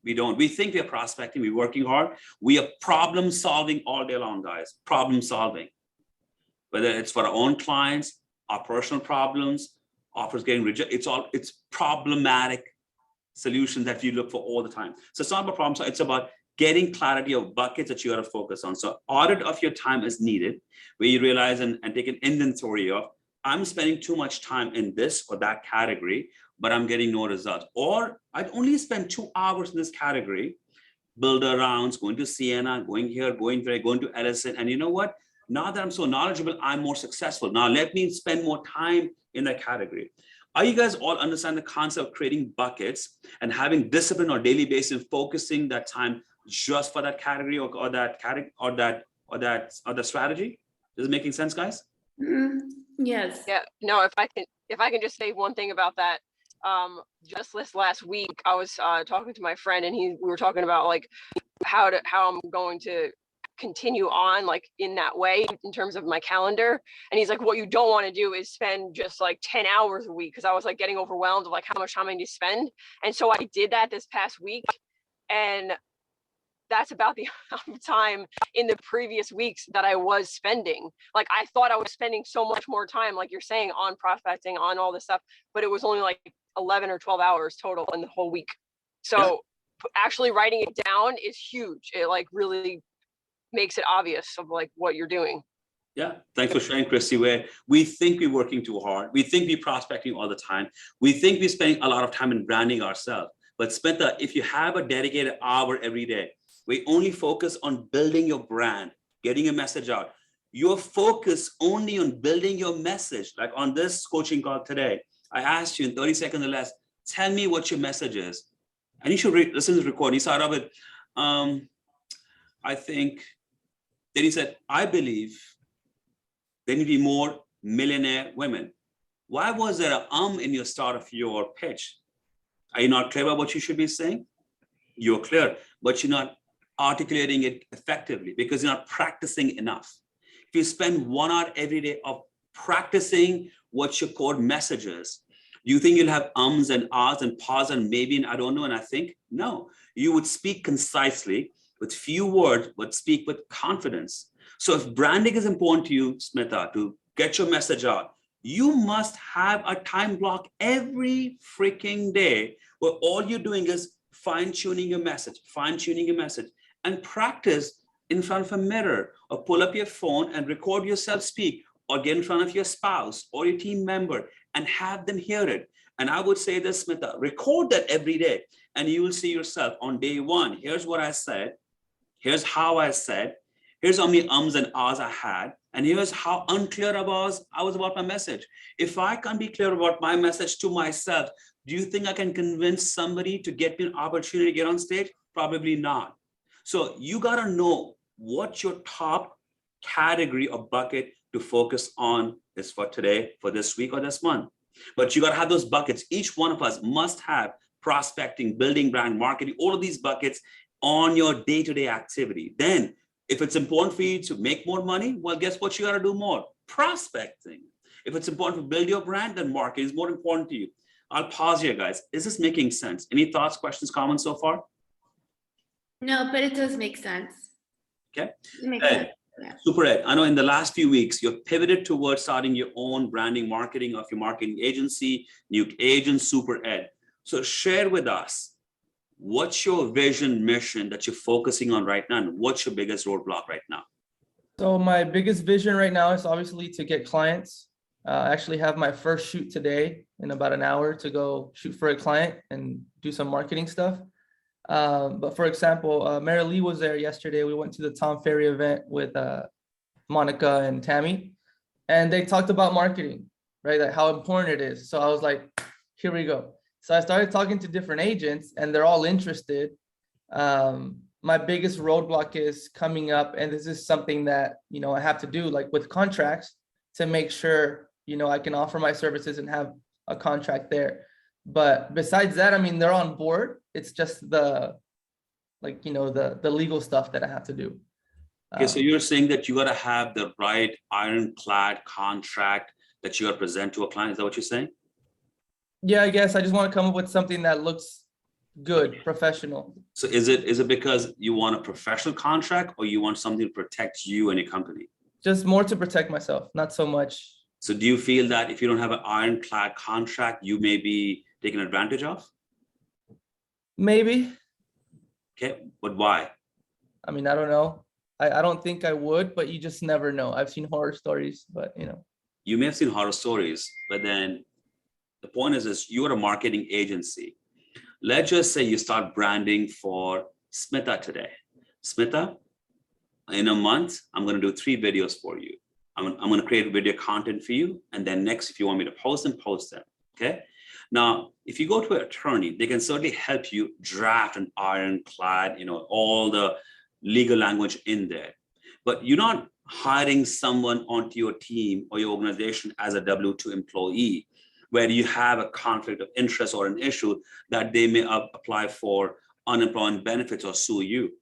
We think we're prospecting, we're working hard. We are problem solving all day long, guys. Problem solving. whether it's for our own clients, our personal problems, offers getting rejected. It's problematic solutions that you look for all the time. So it's not about problem, it's about getting clarity of buckets that you got to focus on. So audit of your time is needed, where you realize and take an inventory of, I'm spending too much time in this or that category, but I'm getting no results. Or I'd only spend 2 hours in this category, builder rounds, going to Sienna, going here, going there, going to Edison. And you know what? Now that I'm so knowledgeable, I'm more successful. Now let me spend more time in that category. Are you guys all understand the concept of creating buckets and having discipline on a daily basis, focusing that time just for that category or that category or that strategy? Is it making sense, guys? Yes. Yeah, no, if I can just say one thing about that. Just this last week, I was talking to my friend, and we were talking about like how I'm going to continue on like in that way in terms of my calendar. And he's like, what you don't want to do is spend just like 10 hours a week, because I was like getting overwhelmed of like how much time I need to spend. And so I did that this past week, and that's about the amount of time in the previous weeks that I was spending. Like I thought I was spending so much more time, like you're saying, on prospecting, on all this stuff, but it was only like 11 or 12 hours total in the whole week. So actually writing it down is huge. It like really makes it obvious of like what you're doing. Yeah, thanks for sharing, Christy. Where we think we're working too hard, we think we're prospecting all the time, we think we're spending a lot of time in branding ourselves. But Smita, if you have a dedicated hour every day, we only focus on building your brand, getting your message out. You're focused only on building your message. Like on this coaching call today, I asked you in 30 seconds or less, tell me what your message is. And you should listen to the recording. He started with, I think, then he said, I believe there need to be more millionaire women. Why was there an in your start of your pitch? Are you not clear about what you should be saying? You're clear, but you're not articulating it effectively because you're not practicing enough. If you spend 1 hour every day of practicing what your core message is, do you think you'll have ums and ahs and pause and maybe and I don't know and I think? No, you would speak concisely with few words, but speak with confidence. So if branding is important to you, Smita, to get your message out, you must have a time block every freaking day where all you're doing is fine-tuning your message, and practice in front of a mirror or pull up your phone and record yourself speak or get in front of your spouse or your team member and have them hear it. And I would say this, Smita, record that every day and you will see yourself on day one. Here's what I said. Here's how I said. Here's how many ums and ahs I had. And here's how unclear I was about my message. If I can't be clear about my message to myself, do you think I can convince somebody to get me an opportunity to get on stage? Probably not. So you got to know what your top category or bucket to focus on is for today, for this week or this month. But you got to have those buckets. Each one of us must have prospecting, building brand, marketing, all of these buckets on your day-to-day activity. Then if it's important for you to make more money, well, guess what? You got to do more prospecting. If it's important to build your brand, then marketing is more important to you. I'll pause here, guys. Is this making sense? Any thoughts, questions, comments so far? No, but it does make sense. Okay. It makes sense. Yeah. Super Ed, I know in the last few weeks, you've pivoted towards starting your own branding, marketing of your marketing agency, new agent, Super Ed. So share with us, what's your vision, mission that you're focusing on right now? And what's your biggest roadblock right now? So my biggest vision right now is obviously to get clients. I actually have my first shoot today in about an hour to go shoot for a client and do some marketing stuff. But for example, Mary Lee was there yesterday. We went to the Tom Ferry event with Monica and Tammy, and they talked about marketing, right? Like how important it is. So I was like, here we go. So I started talking to different agents and they're all interested. My biggest roadblock is coming up, and this is something that, you know, I have to do like with contracts to make sure, you know, I can offer my services and have a contract there. But besides that, I mean, they're on board. It's just the, like, you know, the legal stuff that I have to do. Okay, so you're saying that you got to have the right ironclad contract that you got to present to a client. Is that what you're saying? Yeah, I guess I just want to come up with something that looks good, professional. So is it because you want a professional contract or you want something to protect you and your company? Just more to protect myself, not so much. So do you feel that if you don't have an ironclad contract, you may be taken advantage of? Maybe. Okay, but why? I mean, I don't know. I don't think I would, but you just never know. I've seen horror stories, but you know. You may have seen horror stories, but then the point is you're a marketing agency. Let's just say you start branding for Smitha today. Smitha, in a month, I'm going to do 3 videos for you. I'm going to create video content for you. And then next, if you want me to post them, post them. Okay. Now, if you go to an attorney, they can certainly help you draft an ironclad, all the legal language in there. But you're not hiring someone onto your team or your organization as a W-2 employee, where you have a conflict of interest or an issue that they may apply for unemployment benefits or sue you.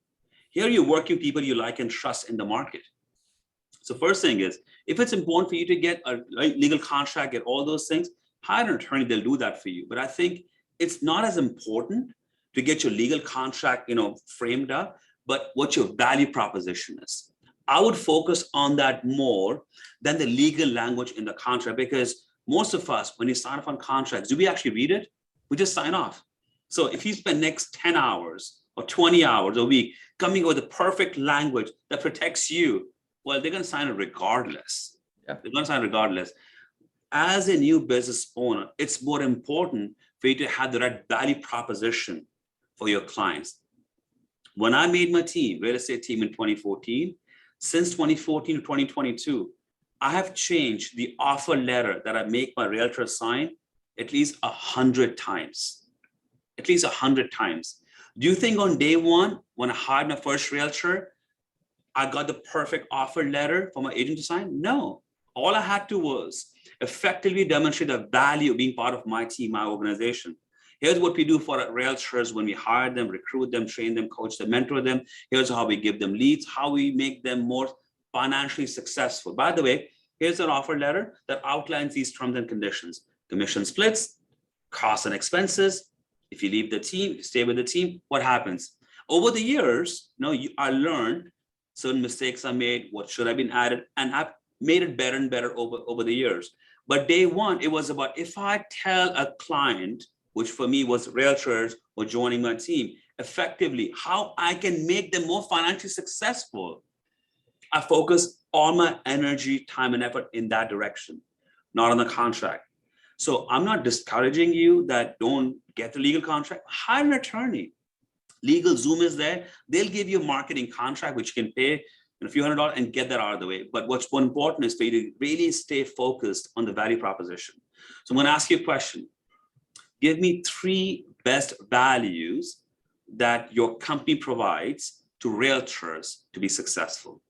Here you're working people you like and trust in the market. So first thing is, if it's important for you to get a legal contract, get all those things, hire an attorney, they'll do that for you. But I think it's not as important to get your legal contract, framed up, but what your value proposition is. I would focus on that more than the legal language in the contract, because most of us, when you sign off on contracts, do we actually read it? We just sign off. So if you spend next 10 hours or 20 hours a week coming up with the perfect language that protects you, well, they're going to sign it regardless. Yeah. They're going to sign it regardless. As a new business owner, it's more important for you to have the right value proposition for your clients. When I made my team, real estate team in 2014, since 2014 to 2022, I have changed the offer letter that I make my realtor sign at least 100 times. At least 100 times. Do you think on day one, when I hired my first realtor, I got the perfect offer letter for my agent to sign? No. All I had to was effectively demonstrate the value of being part of my team, my organization. Here's what we do for our realtors when we hire them, recruit them, train them, coach them, mentor them. Here's how we give them leads, how we make them more financially successful. By the way, here's an offer letter that outlines these terms and conditions: commission splits, costs and expenses. If you leave the team, you stay with the team, what happens? Over the years, I learned certain mistakes I made, what should have been added, and I've made it better and better over the years. But day one, it was about, if I tell a client, which for me was realtors or joining my team, effectively how I can make them more financially successful, I focus all my energy, time, and effort in that direction, not on the contract. So I'm not discouraging you that don't get the legal contract. Hire an attorney. Legal Zoom is there. They'll give you a marketing contract, which you can pay a few $100s and get that out of the way. But what's more important is for you to really stay focused on the value proposition. So I'm going to ask you a question. Give me 3 best values that your company provides to realtors to be successful.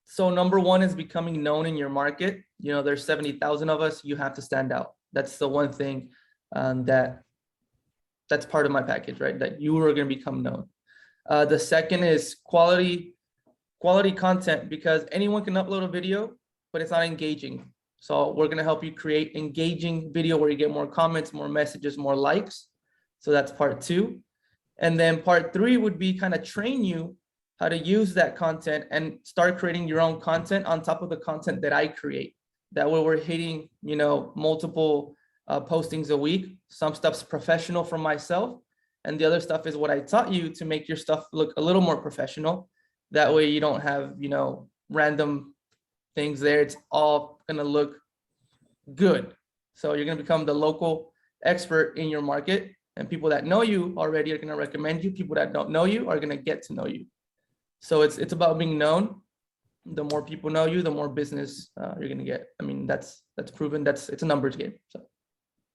So number 1 is becoming known in your market. There's 70,000 of us. You have to stand out. That's the one thing that's part of my package, right? That you are going to become known. The second is quality content, because anyone can upload a video, but it's not engaging. So we're going to help you create engaging video where you get more comments, more messages, more likes. So that's part 2. And then part 3 would be kind of train you how to use that content and start creating your own content on top of the content that I create. That way we're hitting, multiple postings a week. Some stuff's professional from myself, and the other stuff is what I taught you to make your stuff look a little more professional. That way you don't have, random things there. It's all gonna look good. So you're gonna become the local expert in your market, and people that know you already are gonna recommend you. People that don't know you are gonna get to know you. So it's about being known. The more people know you, the more business you're gonna get. I mean, that's proven. It's a numbers game. So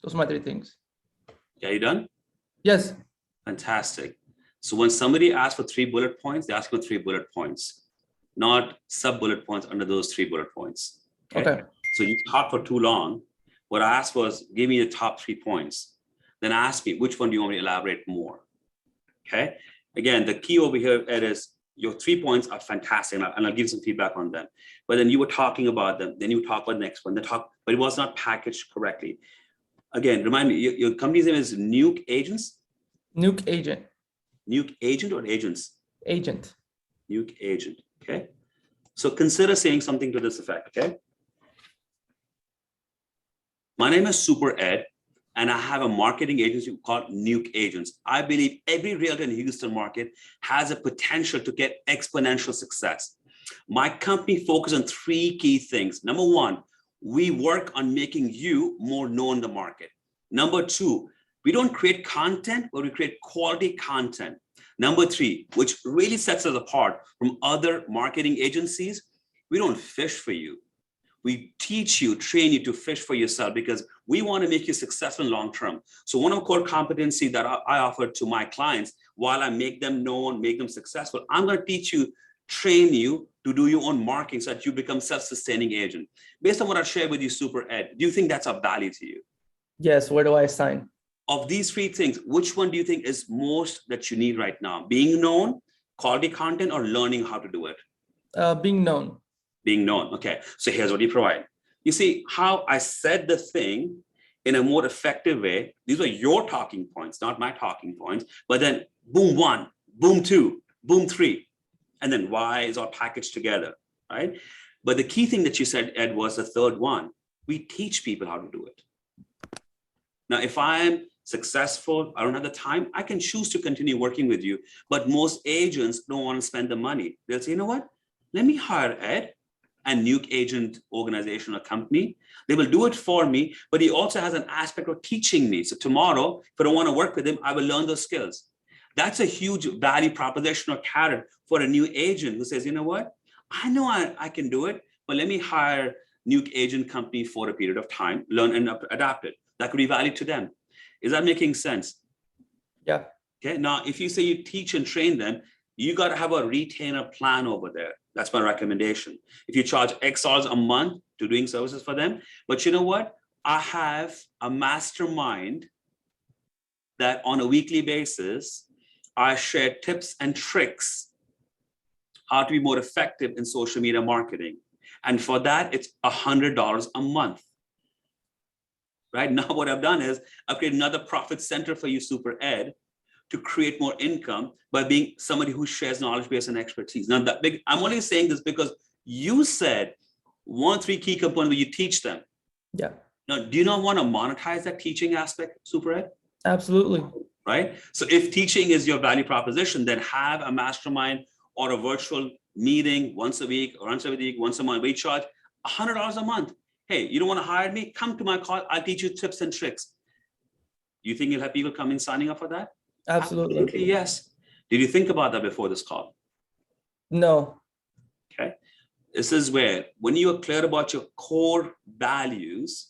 those are my 3 things. Yeah, you done? Yes. Fantastic. So when somebody asks for 3 bullet points, they ask for 3 bullet points, not sub bullet points under those 3 bullet points. Okay. So you talk for too long. What I asked was, give me the top 3 points. Then ask me, which one do you want me to elaborate more? Okay. Again, the key over here, Ed, is your 3 points are fantastic, and I'll give some feedback on them. But then you were talking about them, then you talk about the next one, but it was not packaged correctly. Again, remind me, your company's name is Nuke Agents? Nuke Agent. Nuke Agent or Agents? Agent. Nuke Agent, okay? So consider saying something to this effect, okay? My name is Super Ed, and I have a marketing agency called Nuke Agents. I believe every realtor in the Houston market has a potential to get exponential success. My company focuses on 3 key things. Number 1, we work on making you more known in the market. Number 2, we don't create content, but we create quality content. Number 3, which really sets us apart from other marketing agencies, we don't fish for you. We teach you, train you to fish for yourself because we want to make you successful long term. So one of the core competencies that I offer to my clients, while I make them known, make them successful, I'm going to teach you, train you to do your own marketing so that you become self-sustaining agent. Based on what I shared with you, Super Ed, do you think that's of value to you? Yes, where do I sign? Of these 3 things, which one do you think is most that you need right now? Being known, quality content, or learning how to do it? Being known. Being known. Okay, so here's what you provide. You see how I said the thing in a more effective way. These are your talking points, not my talking points. But then boom 1, boom 2, boom 3, and then why is all packaged together, right? But the key thing that you said, Ed, was the third one. We teach people how to do it. Now, if I'm successful, I don't have the time, I can choose to continue working with you. But most agents don't want to spend the money. They'll say, you know what? Let me hire Ed and Nuke Agent organization or company. They will do it for me, but he also has an aspect of teaching me. So tomorrow, if I don't want to work with him, I will learn those skills. That's a huge value proposition or carrot for a new agent who says, you know what? I know I can do it, but let me hire Nuke Agent company for a period of time, learn and adapt it. That could be value to them. Is that making sense? Yeah. Okay. Now, if you say you teach and train them, you got to have a retainer plan over there. That's my recommendation. If you charge X dollars a month to doing services for them, but you know what? I have a mastermind that on a weekly basis, I share tips and tricks how to be more effective in social media marketing. And for that, it's $100 a month. Right now, what I've done is I've created another profit center for you, Super Ed, to create more income by being somebody who shares knowledge base and expertise. Now, that big, I'm only saying this because you said 1 3 key components where you teach them. Yeah. Now, do you not want to monetize that teaching aspect, Super Ed? Absolutely. Right? So if teaching is your value proposition, then have a mastermind or a virtual meeting once a week or once a week, once a month. We charge $100 a month. Hey, you don't want to hire me? Come to my call. I'll teach you tips and tricks. Do you think you'll have people coming signing up for that? Absolutely. Yes. Did you think about that before this call? No. Okay. This is where, when you are clear about your core values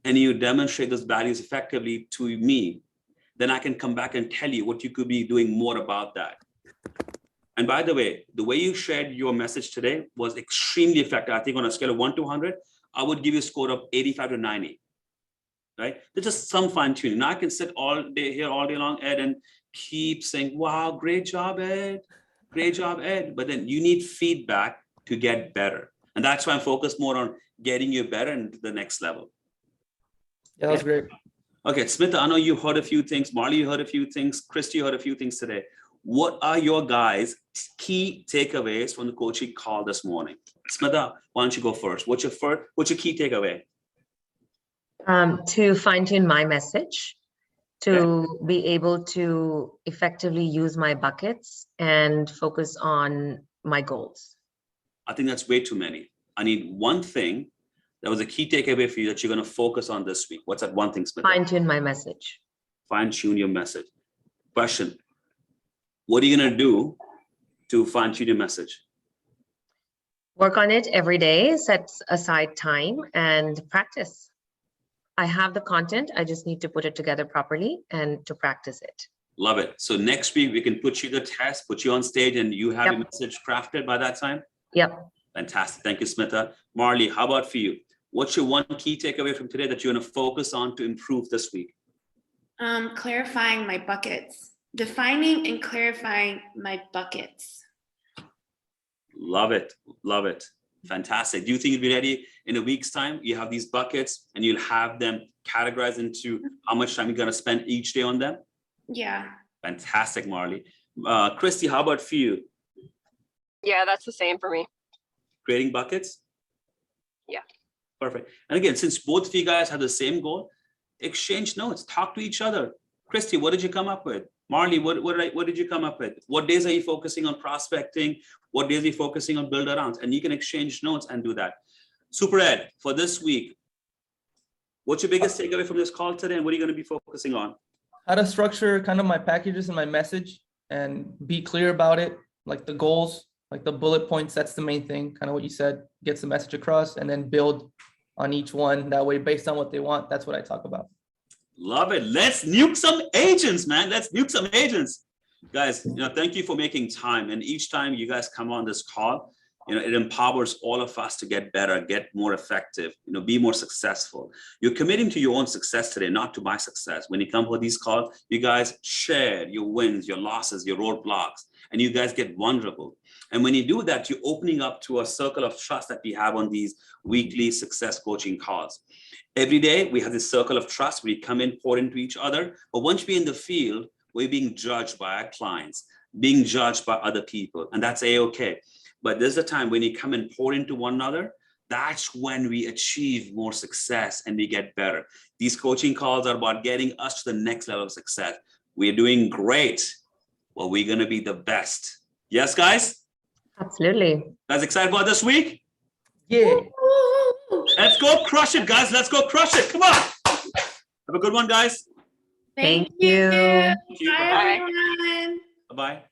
and you demonstrate those values effectively to me, then I can come back and tell you what you could be doing more about that. And by the way you shared your message today was extremely effective. I think on a scale of 1 to 100, I would give you a score of 85 to 90. Right? There's just some fine tuning. Now I can sit all day here, all day long, Ed, and keep saying, wow, great job, Ed. Great job, Ed. But then you need feedback to get better. And that's why I'm focused more on getting you better and to the next level. Yeah, that was great. Okay, Smitha, I know you heard a few things. Marley, you heard a few things. Christy, you heard a few things today. What are your guys' key takeaways from the coaching call this morning? Smitha, why don't you go first? What's your key takeaway? To fine-tune my message, to be able to effectively use my buckets and focus on my goals. I think that's way too many. I need one thing that was a key takeaway for you that you're going to focus on this week. What's that one thing, Smitha? Fine-tune my message. Fine-tune your message. Question. What are you going to do to fine-tune your message? Work on it every day, set aside time and practice. I have the content. I just need to put it together properly and to practice it. Love it. So next week we can put you to the test, put you on stage, and you have your message crafted by that time? Yep. Fantastic. Thank you, Smitha. Marley, how about for you? What's your one key takeaway from today that you're going to focus on to improve this week? Clarifying my buckets. Defining and clarifying my buckets. Love it. Love it. Fantastic. Do you think you'll be ready in a week's time? You have these buckets and you'll have them categorized into how much time you're going to spend each day on them? Yeah. Fantastic, Marley. Christy, how about for you? Yeah, that's the same for me. creating buckets? Yeah. Perfect. And again, since both of you guys have the same goal, exchange notes, talk to each other. Christy, what did you come up with? Marley, what did you come up with? What days are you focusing on prospecting? What days are you focusing on build arounds? And you can exchange notes and do that. Super Ed, for this week, what's your biggest takeaway from this call today? And what are you going to be focusing on? How to structure kind of my packages and my message and be clear about it, like the goals, like the bullet points. That's the main thing, kind of what you said, gets the message across, and then build on each one. That way, based on what they want, that's what I talk about. Love it. Let's nuke some agents, man. Let's nuke some agents. Guys, thank you for making time. And each time you guys come on this call, it empowers all of us to get better, get more effective, be more successful. You're committing to your own success today, not to my success. When you come for these calls, you guys share your wins, your losses, your roadblocks, and you guys get vulnerable. And when you do that, you're opening up to a circle of trust that we have on these weekly success coaching calls. Every day, we have this circle of trust. We come in, pour into each other. But once we're in the field, we're being judged by our clients, being judged by other people, and that's A-okay. But there's a time when you come and pour into one another, that's when we achieve more success and we get better. These coaching calls are about getting us to the next level of success. We're doing great. Well, we're going to be the best. Yes, guys? Absolutely. Guys, excited about this week? Yeah. Let's go crush it, guys. Let's go crush it. Come on. Have a good one, guys. Thank you. Bye, Bye. everyone. Bye-bye.